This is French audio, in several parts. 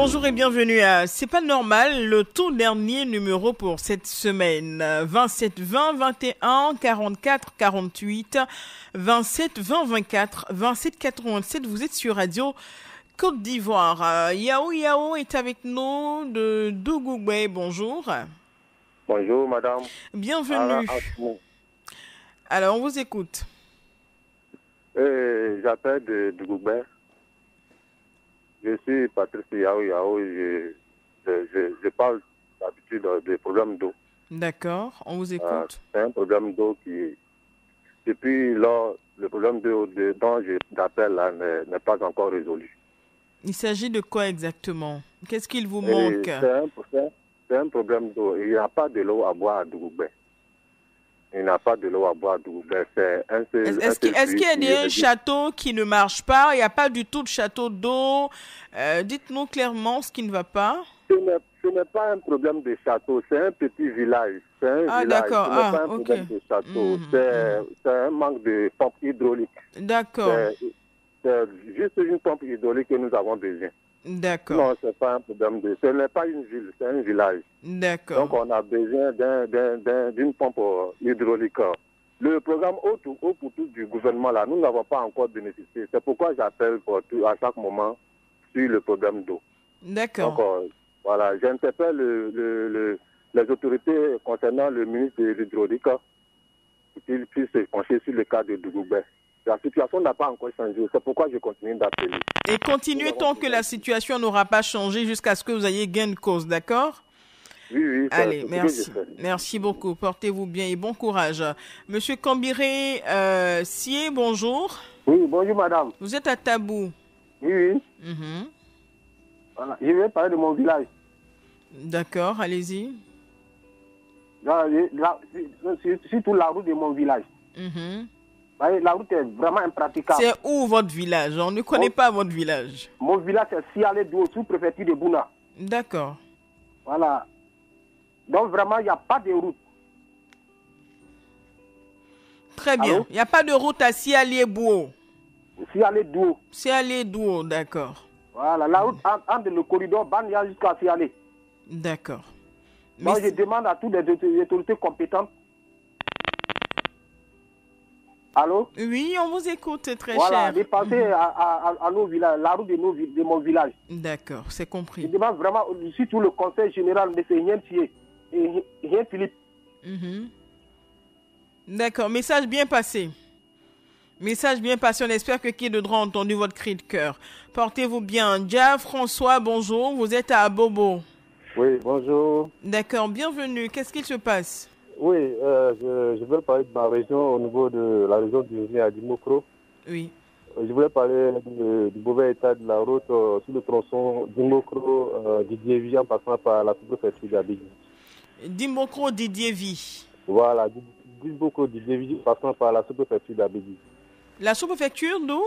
Bonjour et bienvenue à C'est pas normal, le tout dernier numéro pour cette semaine. 27 20 21 44 48 27 20 24 27 87. Vous êtes sur Radio Côte d'Ivoire. Yao Yao est avec nous de Dougoubé. Bonjour. Bonjour madame. Bienvenue. Alors on vous écoute. J'appelle de Dougoubé. Je suis Patrice Yao Yao et je parle d'habitude des problèmes d'eau. D'accord, on vous écoute. C'est un problème d'eau qui, depuis lors, le problème d'eau dont j'appelle là n'est pas encore résolu. Il s'agit de quoi exactement? Qu'est-ce qu'il vous manque? C'est un problème d'eau. Il n'y a pas de l'eau à boire à Dougoubé. Il n'y a pas de l'eau à boire à Dougoubé. Est-ce qu'il y a un château qui ne marche pas? Il n'y a pas du tout de château d'eau. Dites-nous clairement ce qui ne va pas. Ce n'est pas un problème de château, c'est un petit village. C'est un village. D'accord. Ce n'est pas un problème de château. C'est un manque de pompe hydraulique. D'accord. C'est juste une pompe hydraulique que nous avons besoin. D'accord. Non, ce n'est pas un problème de... Ce n'est pas une ville, c'est un village. D'accord. Donc, on a besoin d'une pompe hydraulique. Le programme Eau pour tous du gouvernement, là, nous n'avons pas encore bénéficié. C'est pourquoi j'appelle à chaque moment sur le problème d'eau. D'accord. Donc, voilà, j'interpelle les autorités concernant le ministre de l'Hydraulique pour qu'il puisse se pencher sur le cas de Dougoubé. La situation n'a pas encore changé, c'est pourquoi je continue d'appeler. Et continuez tant que la situation n'aura pas changé jusqu'à ce que vous ayez gain de cause, d'accord? Oui. Allez, merci. Merci beaucoup. Portez-vous bien et bon courage. Monsieur Cambiré Sié, bonjour. Oui, bonjour madame. Vous êtes à Tabou. Oui. Voilà. Je vais parler de mon village. D'accord, allez-y. Surtout la route de mon village. La route est vraiment impraticable. C'est où votre village? On ne connaît pas votre village. Mon village, c'est Sialé-Douo, sous-préfecture de Bouna. D'accord. Voilà. Donc vraiment, il n'y a pas de route. Très bien. Allô? Il n'y a pas de route à Sialé-Bouo. Sialé-Douo. Sialé-Douo, d'accord. Voilà, la route entre le corridor Bania jusqu'à Sialé. D'accord. Moi, je demande à toutes les autorités compétentes. Allô? Oui, on vous écoute, c'est très cher. Voilà, de passer à nos villages, la route de mon village. D'accord, c'est compris. Je demande vraiment, surtout le conseil général, M. Nientier et Rien Philippe. D'accord, message bien passé. Message bien passé, on espère que qui de droit a entendu votre cri de cœur. Portez-vous bien. Dia François, bonjour, vous êtes à Abobo. Oui, bonjour. D'accord, bienvenue. Qu'est-ce qu'il se passe? Oui, je veux parler de ma région au niveau de la région du à Dimokro. Oui. Je voulais parler du mauvais état de la route sur le tronçon Dimokro Didier en passant par la sous-préfecture d'Abigui. Dimokro Didier Vie. Voilà, Dimokro Didier passant par la sous-préfecture d'Abigui. La sous-préfecture d'où?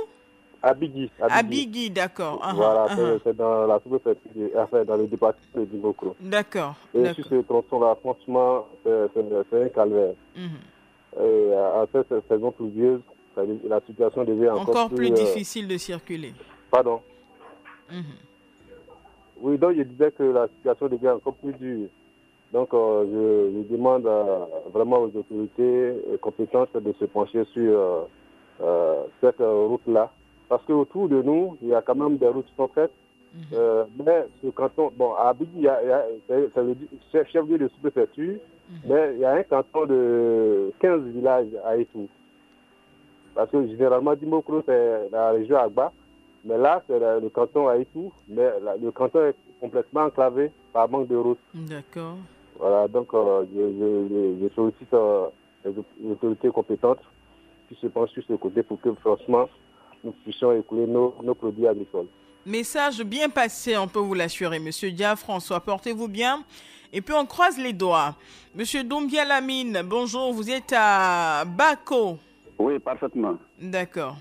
Abigui. Abigui, d'accord. Voilà, c'est dans la sous-préfecture, enfin dans le département de Dimokro. D'accord. Et sur ce tronçon-là, franchement, c'est un calvaire. Et à cette saison pluvieuse, la situation devient encore plus difficile de circuler. Pardon. Oui, donc je disais que la situation devient encore plus dure. Donc je demande vraiment aux autorités compétentes de se pencher sur cette route-là. Parce qu'autour de nous, il y a quand même des routes qui sont faites. Mais ce canton, à Abigui, c'est le chef-lieu de sous-préfecture, mais il y a un canton de 15 villages à Etou. Parce que généralement, Dimokro, c'est la région Agba, mais là, c'est le canton à Etou, mais le canton est complètement enclavé par manque de route. D'accord. Voilà, donc je sollicite les autorités compétentes qui se penchent sur ce côté pour que, franchement, nous puissions écouler nos produits agricoles. Message bien passé, on peut vous l'assurer, Monsieur Dia François. Portez-vous bien. Et puis on croise les doigts. Monsieur Doumbia Lamine, bonjour, vous êtes à Bako. Oui, parfaitement. D'accord.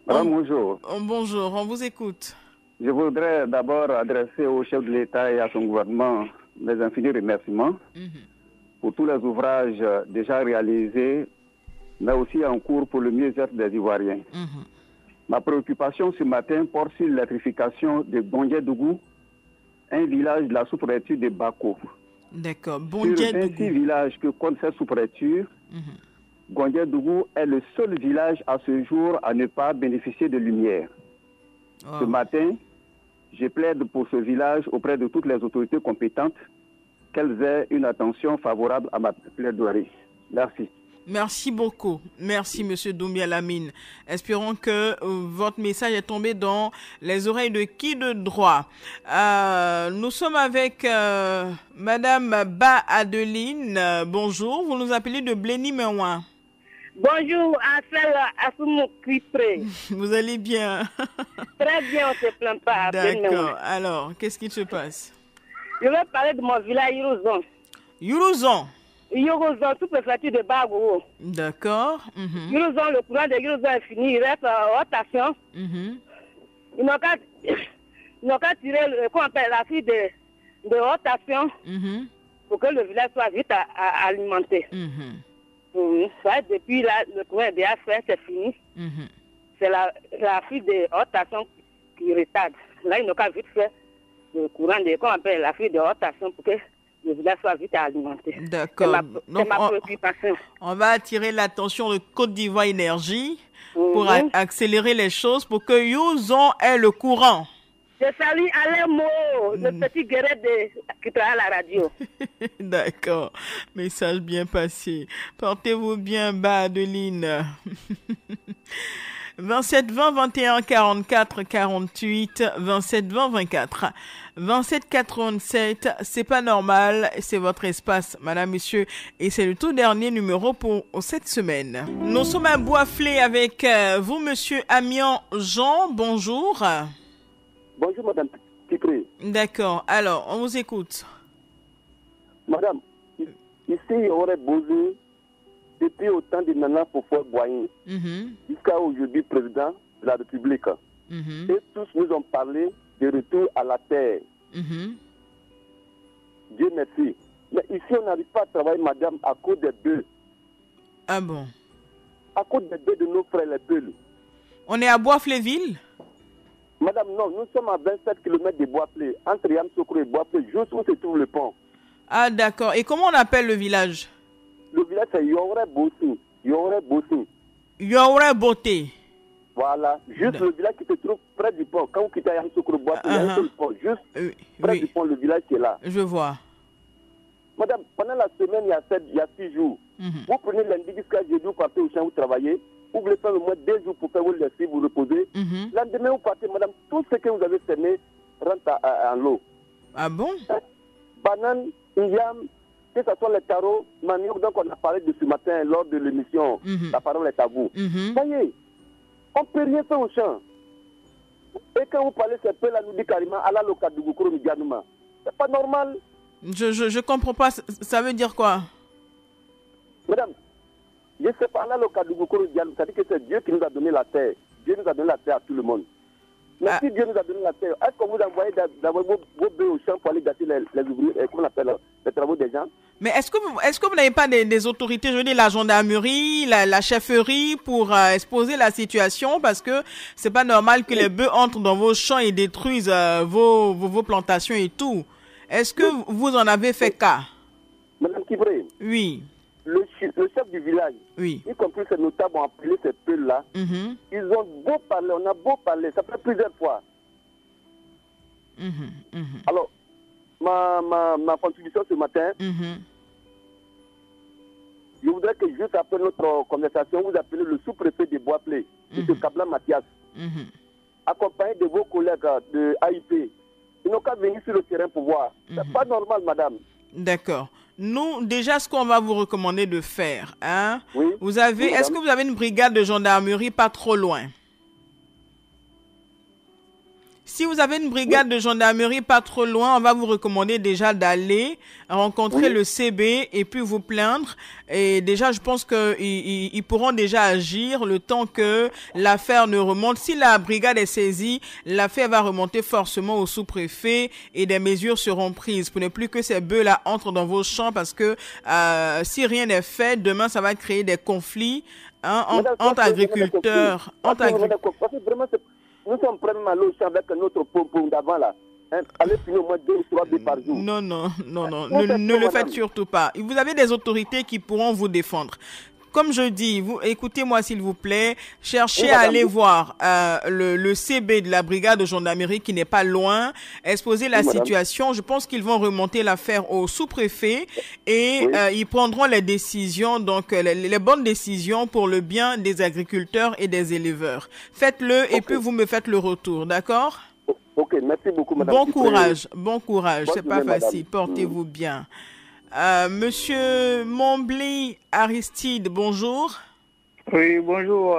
Madame, bonjour. Bonjour, on vous écoute. Je voudrais d'abord adresser au chef de l'État et à son gouvernement les infinis remerciements pour tous les ouvrages déjà réalisés, mais aussi en cours pour le mieux-être des Ivoiriens. Ma préoccupation ce matin porte sur l'électrification de Gondjedjougou, un village de la sous-préfecture de Bako. D'accord. Sur 26 villages que compte cette sous-préfecture, Gondjedjougou est le seul village à ce jour à ne pas bénéficier de lumière. Ce matin, je plaide pour ce village auprès de toutes les autorités compétentes qu'elles aient une attention favorable à ma plaidoirie. Merci. Merci beaucoup. Merci, Monsieur Doumbia Lamine. Espérons que votre message est tombé dans les oreilles de qui de droit. Nous sommes avec Madame Ba Adeline. Bonjour. Vous nous appelez de Blény-Meouin. Bonjour, Ansel Assoumou Kipré. Vous allez bien? Très bien, on ne se plaint pas. D'accord. Alors, qu'est-ce qui se passe? Je vais parler de mon village Yuruzon. Yuruzon, sous-préfecture de Bagourou. D'accord. Yuruzon, le courant de Yuruzon est fini, il reste rotation. Ils n'ont qu'à tirer la fille de rotation pour que le village soit vite alimenté. Ça, depuis là, le courant de fait, c'est fini. C'est la fille de rotation qui retarde. Là, ils n'ont qu'à vite faire le courant de la fille de rotation pour que le village soit vite alimenté. D'accord. C'est ma préoccupation. On va attirer l'attention de Côte d'Ivoire Énergie pour accélérer les choses pour que Yuruzon ait le courant. Je salue Alain Mo, le petit guerrier qui travaille à la radio. D'accord. Message bien passé. Portez-vous bien, Ba Adeline. 27 20 21 44 48 27 20 24 27 87. C'est pas normal, c'est votre espace, madame, monsieur, et c'est le tout dernier numéro pour cette semaine. Nous sommes à Boisflé avec vous, monsieur Amian Jean. Bonjour. Bonjour, madame Kipré. D'accord. Alors, on vous écoute. Madame, ici, il y aurait besoin, depuis au temps de Nana Fofo-Boigny, jusqu'à aujourd'hui, président de la République. Et tous nous ont parlé de retour à la terre. Dieu merci. Mais ici, on n'arrive pas à travailler, madame, à cause des bœufs. Ah bon? À cause des bœufs de nos frères, les Peuls. On est à Boisfléville? Madame, non, nous sommes à 27 km de Boisflé, entre Yamsoukro et Boisflé, juste où se trouve le pont. Ah d'accord. Et comment on appelle le village? Le village, c'est Yoré Bossi. Yoré Boté. Voilà, juste le village qui se trouve près du pont. Quand vous quittez Yamsoukro, Boisflé, il y a un seul pont, juste près du pont, le village qui est là. Je vois. Madame, pendant la semaine, il y a 6 jours. Vous prenez lundi jusqu'à jeudi, vous partez au champ, vous travaillez. Vous voulez faire au moins 2 jours pour faire vos lessives, vous reposer. Lendemain, vous partez, madame, tout ce que vous avez semé rentre en l'eau. Ah bon? Banane, yam, que ce soit les tarots, manioc, donc on a parlé de ce matin lors de l'émission. La parole est à vous. Ça y est, on ne peut rien faire au champ. Et quand vous parlez de ce peu-là, nous dit carrément, à la loca du Goukoro Midianouma. C'est pas normal. Je comprends pas, ça veut dire quoi? Madame, je ne sais pas, là, le cas du Goukoro Dianou, c'est-à-dire que c'est Dieu qui nous a donné la terre. Dieu nous a donné la terre à tout le monde. Mais si Dieu nous a donné la terre, est-ce que vous envoyez d'avoir vos bœufs au champ pour aller gâter les ouvriers, comment on appelle, les travaux des gens? Mais est-ce que vous n'avez pas des autorités, je veux dire la gendarmerie, la chefferie pour exposer la situation? Parce que c'est pas normal que les bœufs entrent dans vos champs et détruisent vos plantations et tout. Est-ce que vous en avez fait cas? Madame Kibré. Oui. Le chef du village, y compris ces notables ont appelé ces peuls-là. Ils ont beau parler, on a beau parler, ça fait plusieurs fois. Alors, ma contribution ce matin, je voudrais que juste après notre conversation, vous appelez le sous-préfet de Boisflé, M. Kabla Mathias, accompagné de vos collègues de AIP. Ils n'ont qu'à venir sur le terrain pour voir. C'est pas normal, madame. D'accord. Nous, déjà, ce qu'on va vous recommander de faire, hein, est-ce que vous avez une brigade de gendarmerie pas trop loin? Si vous avez une brigade de gendarmerie pas trop loin, on va vous recommander déjà d'aller rencontrer le CB et puis vous plaindre. Et déjà, je pense qu'ils pourront déjà agir le temps que l'affaire ne remonte. Si la brigade est saisie, l'affaire va remonter forcément au sous-préfet et des mesures seront prises pour ne plus que ces bœufs-là entrent dans vos champs parce que si rien n'est fait, demain, ça va créer des conflits hein, entre agriculteurs. Parce que vraiment, nous sommes vraiment à l'eau avec notre pompon d'avant là. Allez finir au moins 2 ou 3 billes par jour. Non, ne le faites surtout pas. Vous avez des autorités qui pourront vous défendre. Comme je dis, écoutez-moi s'il vous plaît, cherchez à aller voir le CB de la brigade de gendarmerie qui n'est pas loin, exposer la situation. Je pense qu'ils vont remonter l'affaire au sous-préfet et ils prendront les décisions, donc les bonnes décisions pour le bien des agriculteurs et des éleveurs. Faites-le et puis vous me faites le retour, d'accord? Ok, merci beaucoup, madame. Bon courage, c'est pas facile, portez-vous bien. Monsieur Mombli Aristide, bonjour. Oui, bonjour.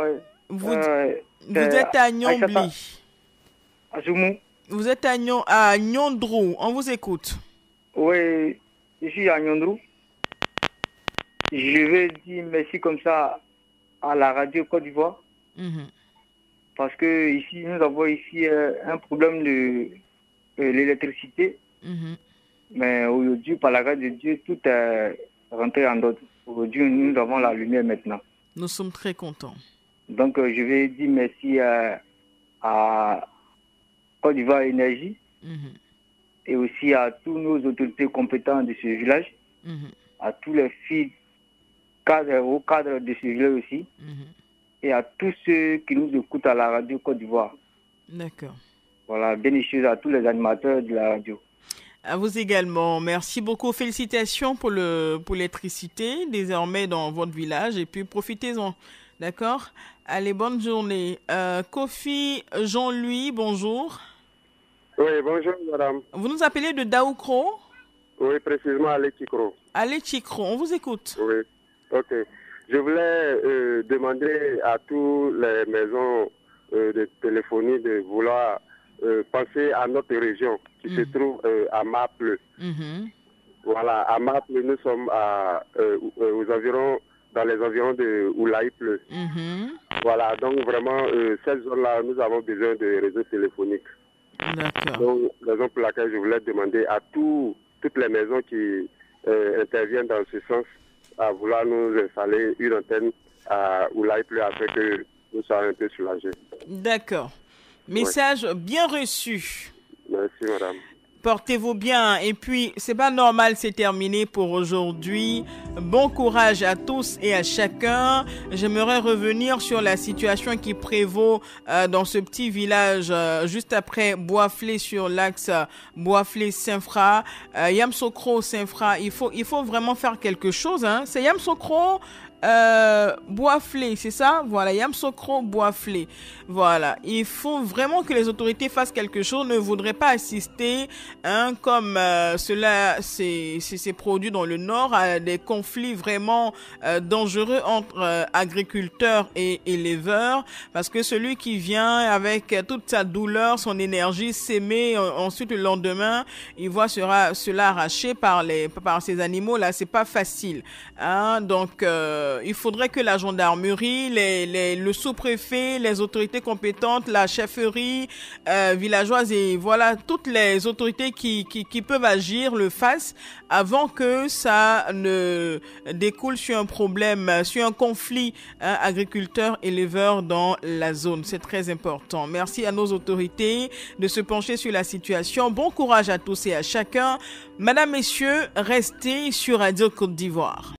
Vous êtes à Nyombli. Vous êtes à Nyondrou, on vous écoute. Oui, je suis à Nyondrou. Je vais dire merci comme ça à la radio Côte d'Ivoire. Parce que ici, nous avons ici un problème de l'électricité. Mais aujourd'hui, par la grâce de Dieu, tout est rentré en ordre. Aujourd'hui, nous avons la lumière maintenant. Nous sommes très contents. Donc, je vais dire merci à Côte d'Ivoire Énergie et aussi à tous nos autorités compétentes de ce village, à tous les filles hauts cadres de ce village aussi, et à tous ceux qui nous écoutent à la radio Côte d'Ivoire. D'accord. Voilà, bénéficieux à tous les animateurs de la radio. À vous également. Merci beaucoup. Félicitations pour l'électricité désormais dans votre village et puis profitez-en. D'accord? Allez, bonne journée. Kofi Jean-Louis, bonjour. Oui, bonjour madame. Vous nous appelez de Daoukro? Oui, précisément à Léchikro. À Léchikro, on vous écoute. Oui, ok. Je voulais demander à toutes les maisons de téléphonie de vouloir penser à notre région qui se trouve à Maple. Voilà, à Maple, nous sommes aux environs, dans les environs de Oulaïple. Voilà, donc vraiment, cette zone-là, nous avons besoin de réseaux téléphoniques. D'accord. Donc, raison pour laquelle je voulais demander à toutes les maisons qui interviennent dans ce sens à vouloir nous installer une antenne à Oulaïple afin que nous soyons un peu soulagés. D'accord. Message bien reçu. Merci, madame. Portez-vous bien. Et puis, c'est pas normal, c'est terminé pour aujourd'hui. Bon courage à tous et à chacun. J'aimerais revenir sur la situation qui prévaut dans ce petit village juste après Boisflé sur l'axe Boisflé-Saint-Fra. Yamsokro, Saint-Fra. Il faut vraiment faire quelque chose. Hein. C'est Yamsokro. Boisflé, c'est ça? Voilà, Yamsokro, Boisflé. Voilà, il faut vraiment que les autorités fassent quelque chose. Ne voudraient pas assister, hein, comme cela s'est produit dans le Nord, à des conflits vraiment dangereux entre agriculteurs et éleveurs, parce que celui qui vient avec toute sa douleur, son énergie s'aimer, ensuite le lendemain, il voit cela arraché par ces animaux là, c'est pas facile, hein, donc il faudrait que la gendarmerie, le sous-préfet, les autorités compétentes, la chefferie villageoise et voilà, toutes les autorités qui peuvent agir le fassent avant que ça ne découle sur un problème, sur un conflit, hein, agriculteurs-éleveurs dans la zone. C'est très important. Merci à nos autorités de se pencher sur la situation. Bon courage à tous et à chacun. Madame, messieurs, restez sur Radio Côte d'Ivoire.